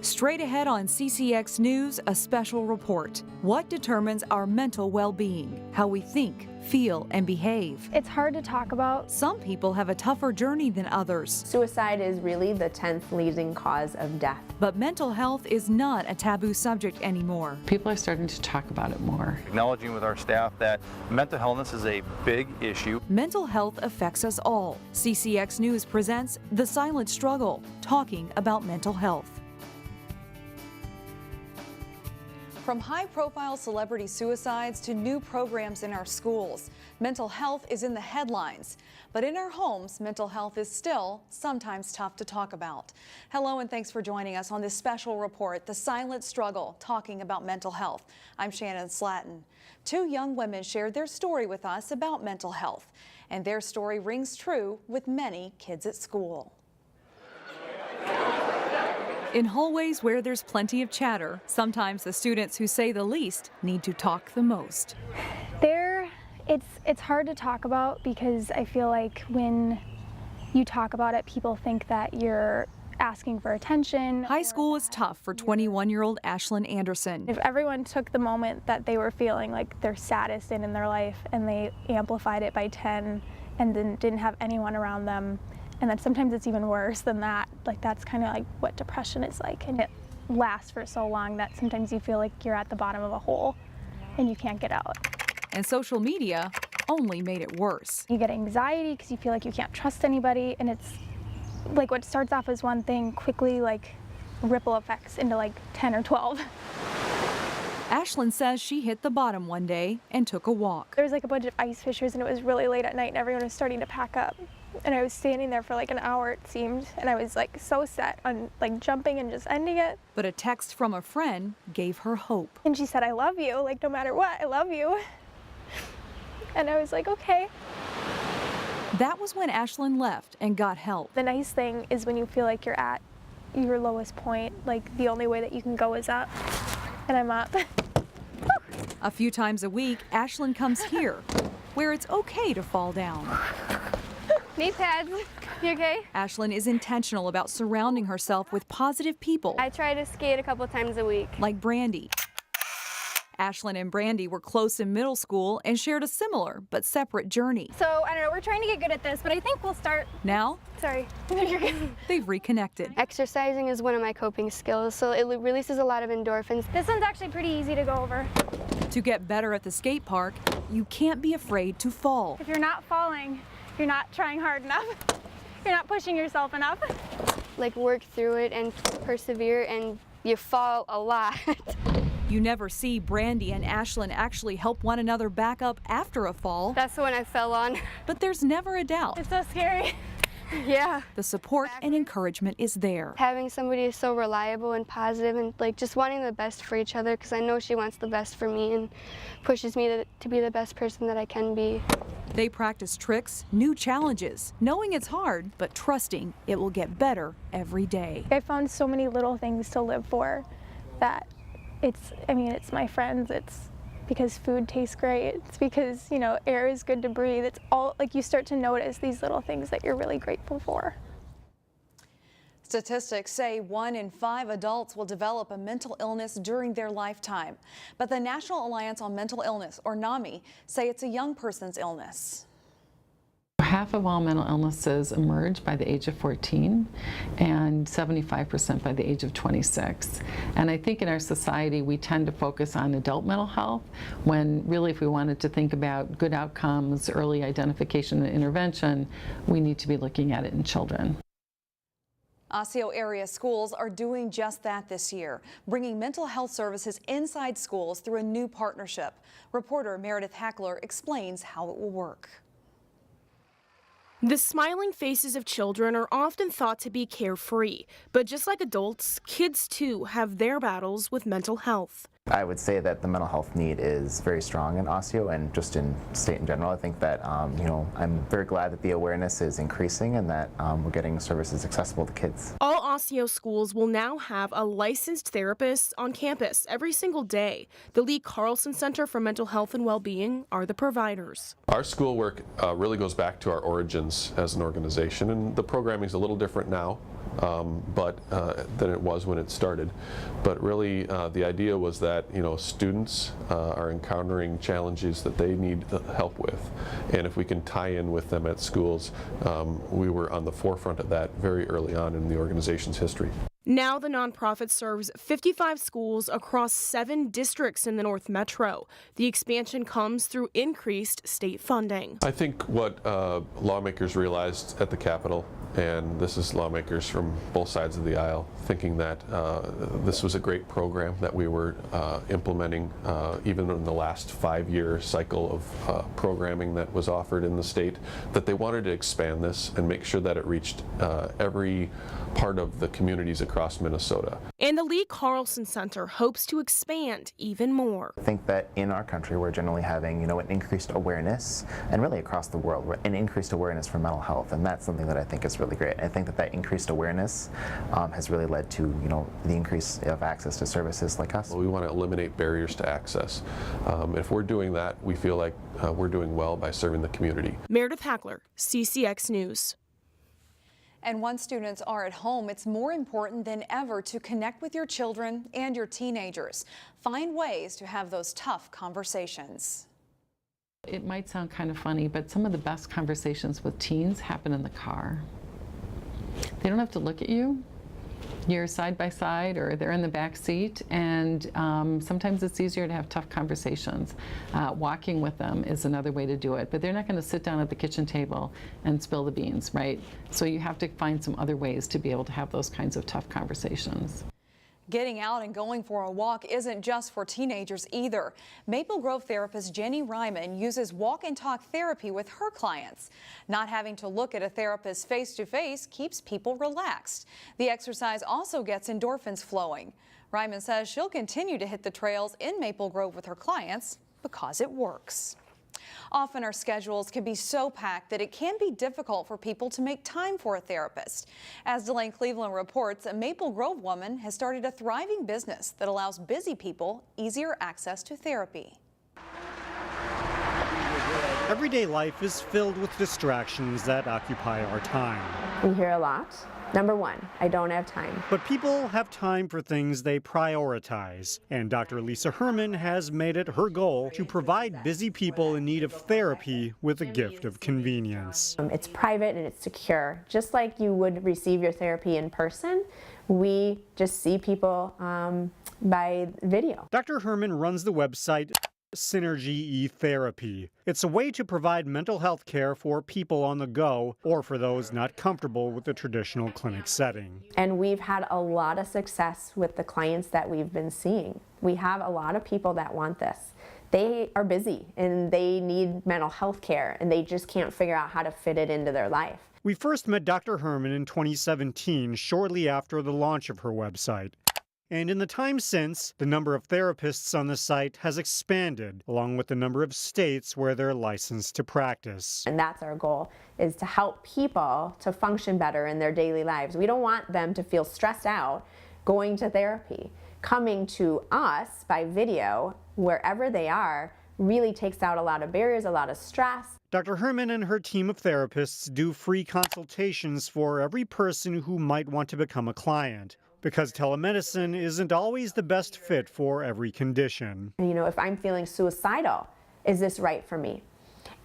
Straight ahead on CCX News, a special report. What determines our mental well-being? How we think, feel, and behave. It's hard to talk about. Some people have a tougher journey than others. Suicide is really the 10th leading cause of death. But mental health is not a taboo subject anymore. People are starting to talk about it more. Acknowledging with our staff that mental illness is a big issue. Mental health affects us all. CCX News presents The Silent Struggle, talking about mental health. From high-profile celebrity suicides to new programs in our schools, mental health is in the headlines. But in our homes, mental health is still sometimes tough to talk about. Hello and thanks for joining us on this special report, The Silent Struggle, talking about mental health. I'm Shannon Slatton. Two young women shared their story with us about mental health, and their story rings true with many kids at school. In hallways where there's plenty of chatter, sometimes the students who say the least need to talk the most. It's hard to talk about because I feel like when you talk about it, people think that you're asking for attention. High school is tough for 21-year-old Ashlyn Anderson. If everyone took the moment that they were feeling like their saddest in their life and they amplified it by 10 and then didn't have anyone around them, and then sometimes it's even worse than that. Like that's kind of like what depression is like, and it lasts for so long that sometimes you feel like you're at the bottom of a hole and you can't get out. And social media only made it worse. You get anxiety because you feel like you can't trust anybody, and it's like what starts off as one thing quickly like ripple effects into like 10 or 12. Ashlyn says she hit the bottom one day and took a walk. There was like a bunch of ice fishers and it was really late at night and everyone was starting to pack up. And I was standing there for like an hour, it seemed, and I was like so set on like jumping and just ending it. But a text from a friend gave her hope. And she said, "I love you, like no matter what, I love you." And I was like, okay. That was when Ashlyn left and got help. The nice thing is when you feel like you're at your lowest point, like the only way that you can go is up. And I'm up. A few times a week, Ashlyn comes here, where it's okay to fall down. Knee pads, you okay? Ashlyn is intentional about surrounding herself with positive people. I try to skate a couple times a week. Like Brandy. Ashlyn and Brandy were close in middle school and shared a similar but separate journey. So, I don't know, we're trying to get good at this, but I think we'll start. Now, Sorry. they've reconnected. Exercising is one of my coping skills, so it releases a lot of endorphins. This one's actually pretty easy to go over. To get better at the skate park, you can't be afraid to fall. If you're not falling, you're not trying hard enough. You're not pushing yourself enough. Like work through it and persevere, and you fall a lot. You never see Brandy and Ashlyn actually help one another back up after a fall. That's the one I fell on. But there's never a doubt. It's so scary. Yeah. The support and encouragement is there. Having somebody so reliable and positive and like just wanting the best for each other, because I know she wants the best for me and pushes me to be the best person that I can be. They practice tricks, new challenges, knowing it's hard, but trusting it will get better every day. I found so many little things to live for that it's my friends, it's because food tastes great, it's because, you know, air is good to breathe. It's all, like, you start to notice these little things that you're really grateful for. Statistics say 1 in 5 adults will develop a mental illness during their lifetime. But the National Alliance on Mental Illness, or NAMI, say it's a young person's illness. Half of all mental illnesses emerge by the age of 14 and 75% by the age of 26. And I think in our society we tend to focus on adult mental health when really if we wanted to think about good outcomes, early identification and intervention, we need to be looking at it in children. Osseo area schools are doing just that this year, bringing mental health services inside schools through a new partnership. Reporter Meredith Heckler explains how it will work. The smiling faces of children are often thought to be carefree, but just like adults, kids too have their battles with mental health. I would say that the mental health need is very strong in Osseo and just in state in general. I think that I'm very glad that the awareness is increasing and that we're getting services accessible to kids. All Osseo schools will now have a licensed therapist on campus every single day. The Lee Carlson Center for Mental Health and Well-Being are the providers. Our schoolwork really goes back to our origins as an organization, and the programming is a little different now than it was when it started. But really, the idea was that students are encountering challenges that they need help with, and if we can tie in with them at schools, we were on the forefront of that very early on in the organization's history. Now the nonprofit serves 55 schools across 7 districts in the North Metro. The expansion comes through increased state funding. I think what lawmakers realized at the Capitol, and this is lawmakers from both sides of the aisle, thinking that this was a great program that we were implementing even in the last 5-year cycle of programming that was offered in the state, that they wanted to expand this and make sure that it reached every part of the communities across Minnesota. And the Lee Carlson Center hopes to expand even more. I think that in our country we're generally having an increased awareness, and really across the world, an increased awareness for mental health, and that's something that I think is really great. I think that increased awareness has really led to the increase of access to services like us. We want to eliminate barriers to access. If we're doing that, we feel like we're doing well by serving the community. Meredith Heckler, CCX News. And once students are at home, it's more important than ever to connect with your children and your teenagers. Find ways to have those tough conversations. It might sound kind of funny, but some of the best conversations with teens happen in the car. They don't have to look at you. You're side by side, or they're in the back seat, and sometimes it's easier to have tough conversations. Walking with them is another way to do it, but they're not going to sit down at the kitchen table and spill the beans, right? So you have to find some other ways to be able to have those kinds of tough conversations. Getting out and going for a walk isn't just for teenagers either. Maple Grove therapist Jenny Ryman uses walk and talk therapy with her clients. Not having to look at a therapist face to face keeps people relaxed. The exercise also gets endorphins flowing. Ryman says she'll continue to hit the trails in Maple Grove with her clients because it works. Often our schedules can be so packed that it can be difficult for people to make time for a therapist. As Delane Cleveland reports, a Maple Grove woman has started a thriving business that allows busy people easier access to therapy. Everyday life is filled with distractions that occupy our time. We hear a lot. Number one, I don't have time. But people have time for things they prioritize. And Dr. Lisa Herman has made it her goal to provide busy people in need of therapy with a gift of convenience. It's private and it's secure. Just like you would receive your therapy in person, we just see people by video. Dr. Herman runs the website Synergy eTherapy. It's a way to provide mental health care for people on the go or for those not comfortable with the traditional clinic setting. And we've had a lot of success with the clients that we've been seeing. We have a lot of people that want this. They are busy and they need mental health care and they just can't figure out how to fit it into their life. We first met Dr. Herman in 2017, shortly after the launch of her website. And in the time since, the number of therapists on the site has expanded, along with the number of states where they're licensed to practice. And that's our goal, is to help people to function better in their daily lives. We don't want them to feel stressed out going to therapy. Coming to us by video, wherever they are, really takes out a lot of barriers, a lot of stress. Dr. Herman and her team of therapists do free consultations for every person who might want to become a client, because telemedicine isn't always the best fit for every condition. If I'm feeling suicidal, is this right for me?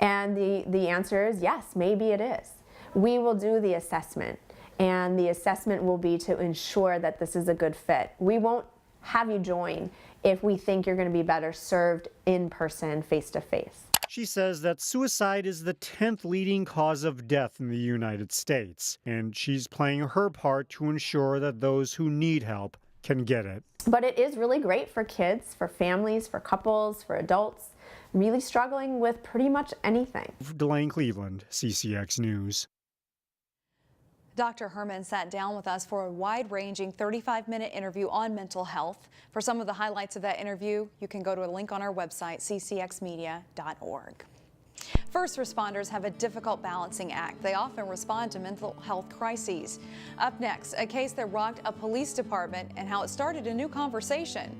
And the answer is yes, maybe it is. We will do the assessment, and the assessment will be to ensure that this is a good fit. We won't have you join if we think you're going to be better served in person, face to face. She says that suicide is the 10th leading cause of death in the United States, and she's playing her part to ensure that those who need help can get it. But it is really great for kids, for families, for couples, for adults, really struggling with pretty much anything. Delane Cleveland, CCX News. Dr. Herman sat down with us for a wide-ranging 35-minute interview on mental health. For some of the highlights of that interview, you can go to a link on our website, ccxmedia.org. First responders have a difficult balancing act. They often respond to mental health crises. Up next, a case that rocked a police department and how it started a new conversation.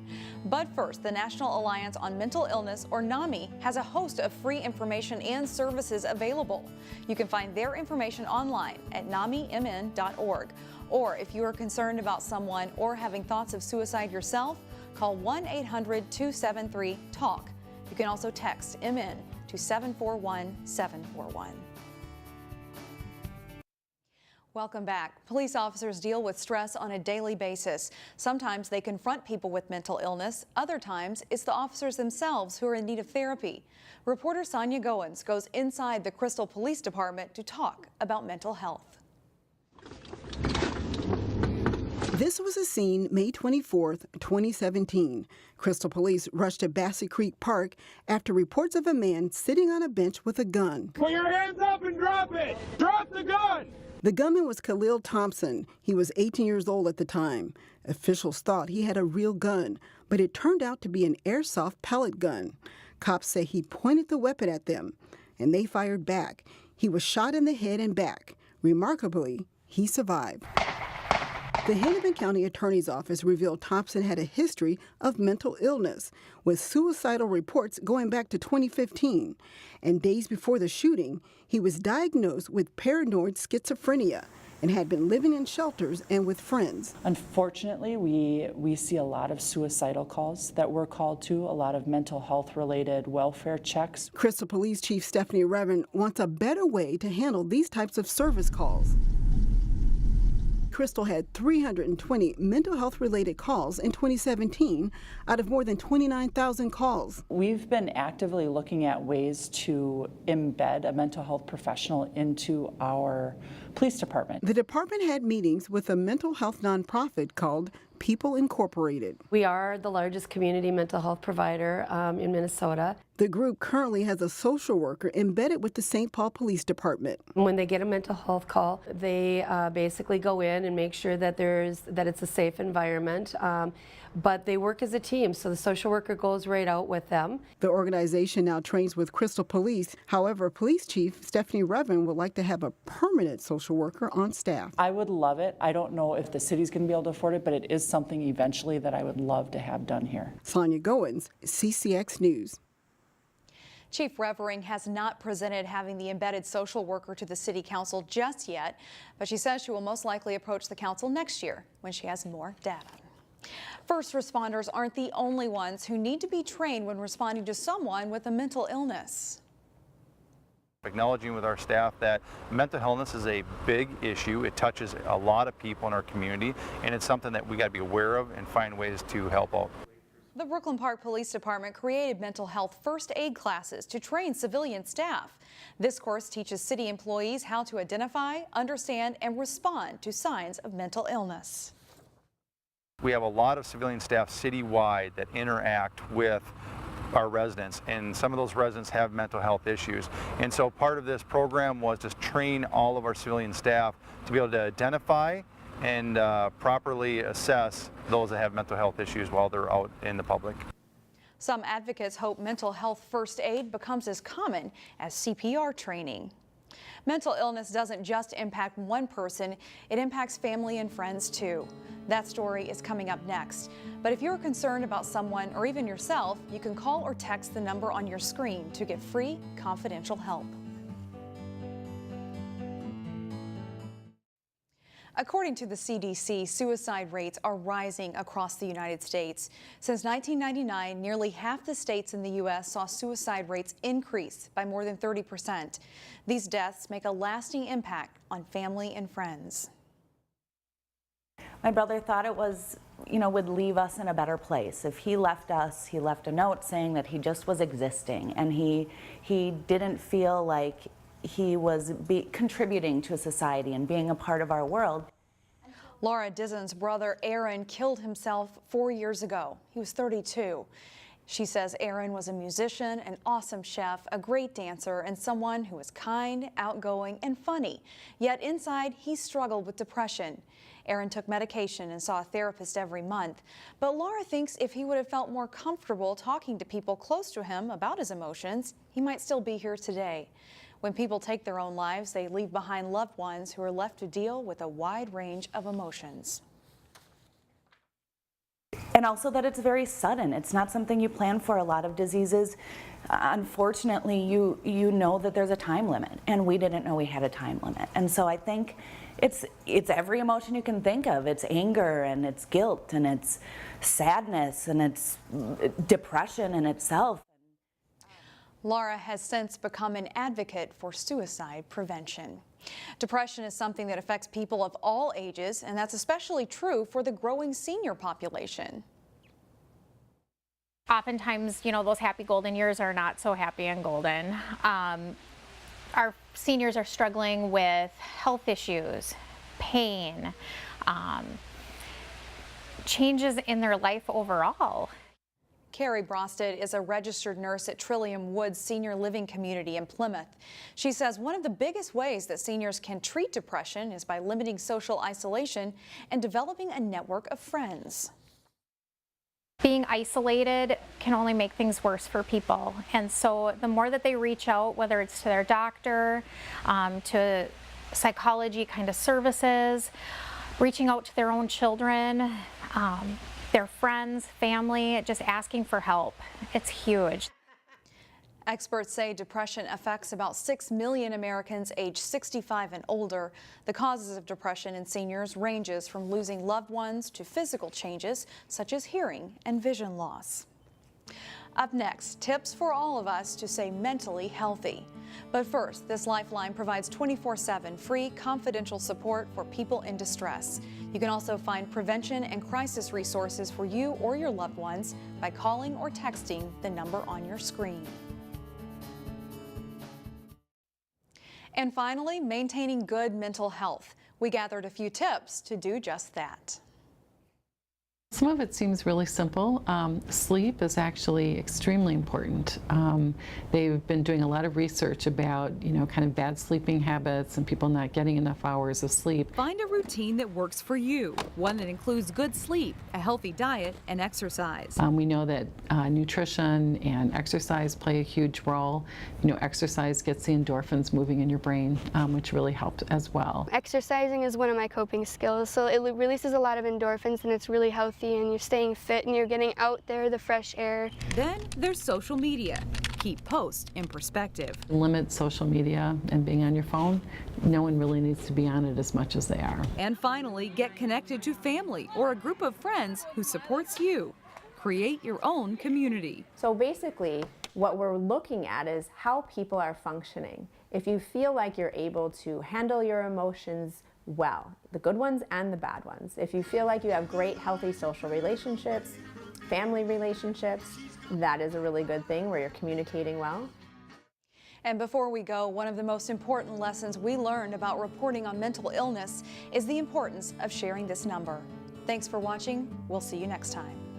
But first, the National Alliance on Mental Illness, or NAMI, has a host of free information and services available. You can find their information online at namimn.org. Or if you are concerned about someone or having thoughts of suicide yourself, call 1-800-273-TALK. You can also text MN to 741-741. Welcome back. Police officers deal with stress on a daily basis. Sometimes they confront people with mental illness. Other times, it's the officers themselves who are in need of therapy. Reporter Sonia Goins goes inside the Crystal Police Department to talk about mental health. This was a scene May 24th, 2017. Crystal Police rushed to Bassett Creek Park after reports of a man sitting on a bench with a gun. Put your hands up and drop it! Drop the gun! The gunman was Khalil Thompson. He was 18 years old at the time. Officials thought he had a real gun, but it turned out to be an airsoft pellet gun. Cops say he pointed the weapon at them, and they fired back. He was shot in the head and back. Remarkably, he survived. The Hennepin County Attorney's Office revealed Thompson had a history of mental illness, with suicidal reports going back to 2015. And days before the shooting, he was diagnosed with paranoid schizophrenia and had been living in shelters and with friends. Unfortunately, we see a lot of suicidal calls that we're called to, a lot of mental health related welfare checks. Crystal Police Chief Stephanie Revan wants a better way to handle these types of service calls. Crystal had 320 mental health related calls in 2017 out of more than 29,000 calls. We've been actively looking at ways to embed a mental health professional into our police department. The department had meetings with a mental health nonprofit called People Incorporated. We are the largest community mental health provider in Minnesota. The group currently has a social worker embedded with the St. Paul Police Department. When they get a mental health call, they basically go in and make sure that it's a safe environment. But they work as a team, so the social worker goes right out with them. The organization now trains with Crystal Police. However, Police Chief Stephanie Revan would like to have a permanent social worker on staff. I would love it. I don't know if the city's going to be able to afford it, but it is something eventually that I would love to have done here. Sonia Goins, CCX News. Chief Revering has not presented having the embedded social worker to the City Council just yet, but she says she will most likely approach the council next year when she has more data. First responders aren't the only ones who need to be trained when responding to someone with a mental illness. Acknowledging with our staff that mental illness is a big issue. It touches a lot of people in our community, and it's something that we got to be aware of and find ways to help out. The Brooklyn Park Police Department created mental health first aid classes to train civilian staff. This course teaches city employees how to identify, understand, and respond to signs of mental illness. We have a lot of civilian staff citywide that interact with our residents, and some of those residents have mental health issues. And so part of this program was to train all of our civilian staff to be able to identify and properly assess those that have mental health issues while they're out in the public. Some advocates hope mental health first aid becomes as common as CPR training. Mental illness doesn't just impact one person, it impacts family and friends too. That story is coming up next. But if you're concerned about someone or even yourself, you can call or text the number on your screen to get free, confidential help. According to the CDC, suicide rates are rising across the United States. Since 1999, nearly half the states in the U.S. saw suicide rates increase by more than 30%. These deaths make a lasting impact on family and friends. My brother thought it was, would leave us in a better place. If he left us, he left a note saying that he just was existing, and he didn't feel like he was contributing to society and being a part of our world. Laura Dizen's brother Aaron killed himself 4 years ago. He was 32. She says Aaron was a musician, an awesome chef, a great dancer, and someone who was kind, outgoing, and funny. Yet inside, he struggled with depression. Aaron took medication and saw a therapist every month. But Laura thinks if he would have felt more comfortable talking to people close to him about his emotions, he might still be here today. When people take their own lives, they leave behind loved ones who are left to deal with a wide range of emotions. And also that it's very sudden. It's not something you plan for. A lot of diseases, unfortunately, you know that there's a time limit, and we didn't know we had a time limit. And so I think it's every emotion you can think of. It's anger, and it's guilt, and it's sadness, and it's depression in itself. Laura has since become an advocate for suicide prevention. Depression is something that affects people of all ages, and that's especially true for the growing senior population. Oftentimes, you know, those happy golden years are not so happy and golden. Our seniors are struggling with health issues, pain, changes in their life overall. Carrie Brosted is a registered nurse at Trillium Woods Senior Living Community in Plymouth. She says one of the biggest ways that seniors can treat depression is by limiting social isolation and developing a network of friends. Being isolated can only make things worse for people, and so the more that they reach out, whether it's to their doctor, to psychology kind of services, reaching out to their own children, their friends, family, just asking for help. It's huge. Experts say depression affects about 6 million Americans aged 65 and older. The causes of depression in seniors ranges from losing loved ones to physical changes such as hearing and vision loss. Up next, tips for all of us to stay mentally healthy. But first, this Lifeline provides 24/7 free confidential support for people in distress. You can also find prevention and crisis resources for you or your loved ones by calling or texting the number on your screen. And finally, maintaining good mental health. We gathered a few tips to do just that. Some of it seems really simple. Sleep is actually extremely important. They've been doing a lot of research about, kind of bad sleeping habits and people not getting enough hours of sleep. Find a routine that works for you, one that includes good sleep, a healthy diet, and exercise. We know that nutrition and exercise play a huge role. Exercise gets the endorphins moving in your brain, which really helps as well. Exercising is one of my coping skills, so it releases a lot of endorphins and it's really healthy. And you're staying fit and you're getting out there, the fresh air. Then there's social media. Keep posts in perspective. Limit social media and being on your phone. No one really needs to be on it as much as they are. And finally, get connected to family or a group of friends who supports you. Create your own community. So basically, what we're looking at is how people are functioning. If you feel like you're able to handle your emotions well, the good ones and the bad ones. If you feel like you have great, healthy social relationships, family relationships, that is a really good thing where you're communicating well. And before we go, one of the most important lessons we learned about reporting on mental illness is the importance of sharing this number. Thanks for watching. We'll see you next time.